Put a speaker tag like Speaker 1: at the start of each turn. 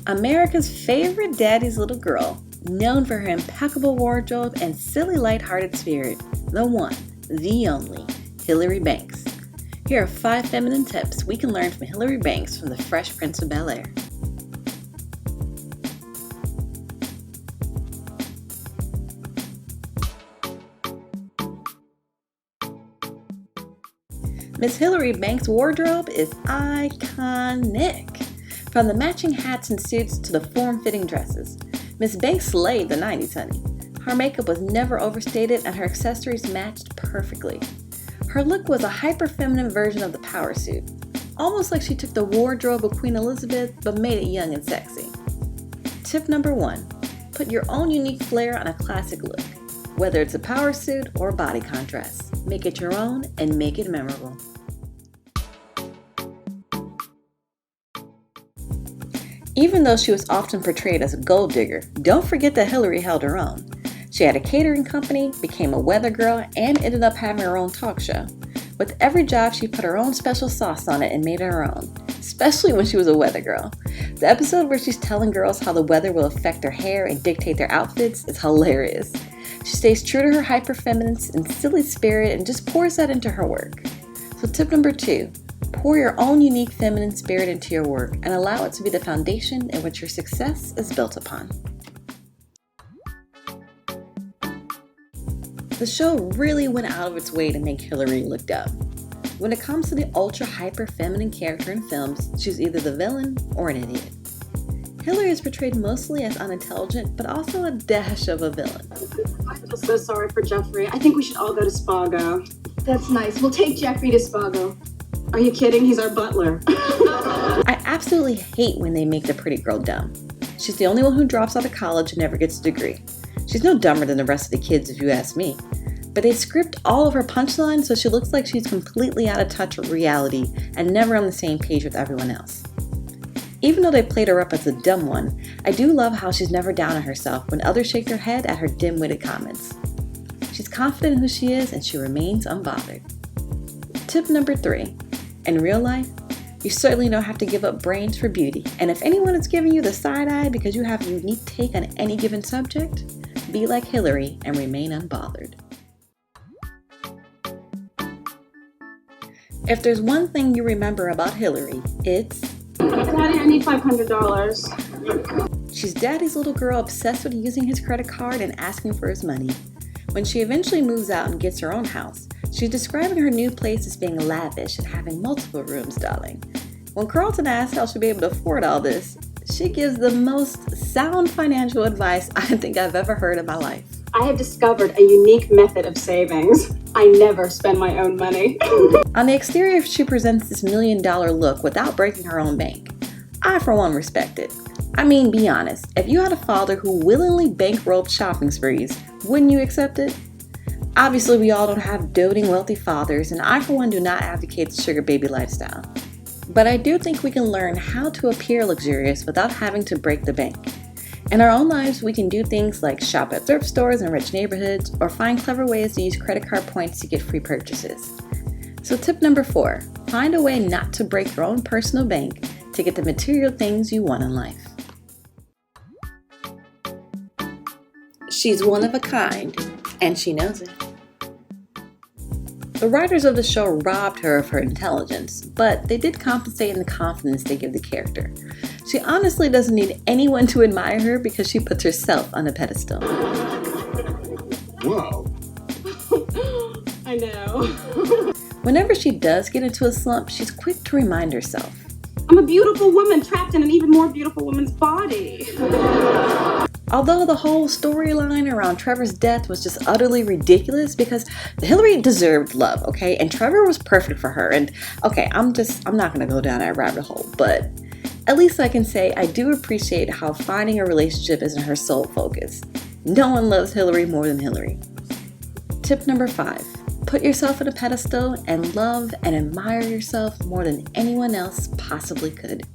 Speaker 1: America's favorite daddy's little girl, known for her impeccable wardrobe and silly lighthearted spirit, the one, the only, Hilary Banks. Here are 5 feminine tips we can learn from Hilary Banks from The Fresh Prince of Bel-Air. Miss Hilary Banks' wardrobe is iconic. From the matching hats and suits to the form-fitting dresses, Miss Banks slayed the 90s, honey. Her makeup was never overstated and her accessories matched perfectly. Her look was a hyper-feminine version of the power suit, almost like she took the wardrobe of Queen Elizabeth but made it young and sexy. Tip number 1, put your own unique flair on a classic look. Whether it's a power suit or body contrast, make it your own and make it memorable. Even though she was often portrayed as a gold digger, don't forget that Hilary held her own. She had a catering company, became a weather girl, and ended up having her own talk show. With every job, she put her own special sauce on it and made it her own, especially when she was a weather girl. The episode where she's telling girls how the weather will affect their hair and dictate their outfits is hilarious. She stays true to her hyper-feminine and silly spirit and just pours that into her work. So tip number 2, pour your own unique feminine spirit into your work and allow it to be the foundation in which your success is built upon. The show really went out of its way to make Hilary look dumb. When it comes to the ultra hyper feminine character in films, she's either the villain or an idiot. Hilary is portrayed mostly as unintelligent, but also a dash of a villain.
Speaker 2: I feel so sorry for Jeffrey. I think we should all go to Spago.
Speaker 3: That's nice. We'll take Jeffrey to Spago.
Speaker 2: Are you kidding? He's our butler.
Speaker 1: I absolutely hate when they make the pretty girl dumb. She's the only one who drops out of college and never gets a degree. She's no dumber than the rest of the kids if you ask me. But they script all of her punchlines so she looks like she's completely out of touch with reality and never on the same page with everyone else. Even though they played her up as a dumb one, I do love how she's never down on herself when others shake their head at her dim-witted comments. She's confident in who she is and she remains unbothered. Tip number 3. In real life, you certainly don't have to give up brains for beauty, and if anyone is giving you the side eye because you have a unique take on any given subject, be like Hilary and remain unbothered. If there's one thing you remember about Hilary, it's
Speaker 2: Daddy, I need $500.
Speaker 1: she's daddy's little girl obsessed with using his credit card and asking for his money. When she eventually moves out and gets her own house, she's describing her new place as being lavish and having multiple rooms, darling. When Carlton asks how she'll be able to afford all this, she gives the most sound financial advice I think I've ever heard in my life.
Speaker 2: I have discovered a unique method of savings. I never spend my own money.
Speaker 1: On the exterior, she presents this $1 million look without breaking her own bank. I, for one, respect it. I mean, be honest, if you had a father who willingly bankrolled shopping sprees, wouldn't you accept it? Obviously, we all don't have doting wealthy fathers, and I, for one, do not advocate the sugar baby lifestyle. But I do think we can learn how to appear luxurious without having to break the bank. In our own lives, we can do things like shop at thrift stores in rich neighborhoods or find clever ways to use credit card points to get free purchases. So tip number 4, find a way not to break your own personal bank to get the material things you want in life. She's one of a kind, and she knows it. The writers of the show robbed her of her intelligence, but they did compensate in the confidence they give the character. She honestly doesn't need anyone to admire her because she puts herself on a pedestal.
Speaker 4: Whoa.
Speaker 2: I know.
Speaker 1: Whenever she does get into a slump, she's quick to remind herself.
Speaker 2: I'm a beautiful woman trapped in an even more beautiful woman's body.
Speaker 1: Although the whole storyline around Trevor's death was just utterly ridiculous because Hilary deserved love, okay? And Trevor was perfect for her. And okay, I'm not gonna go down that rabbit hole, but at least I can say I do appreciate how finding a relationship isn't her sole focus. No one loves Hilary more than Hilary. Tip number 5, put yourself on a pedestal and love and admire yourself more than anyone else possibly could.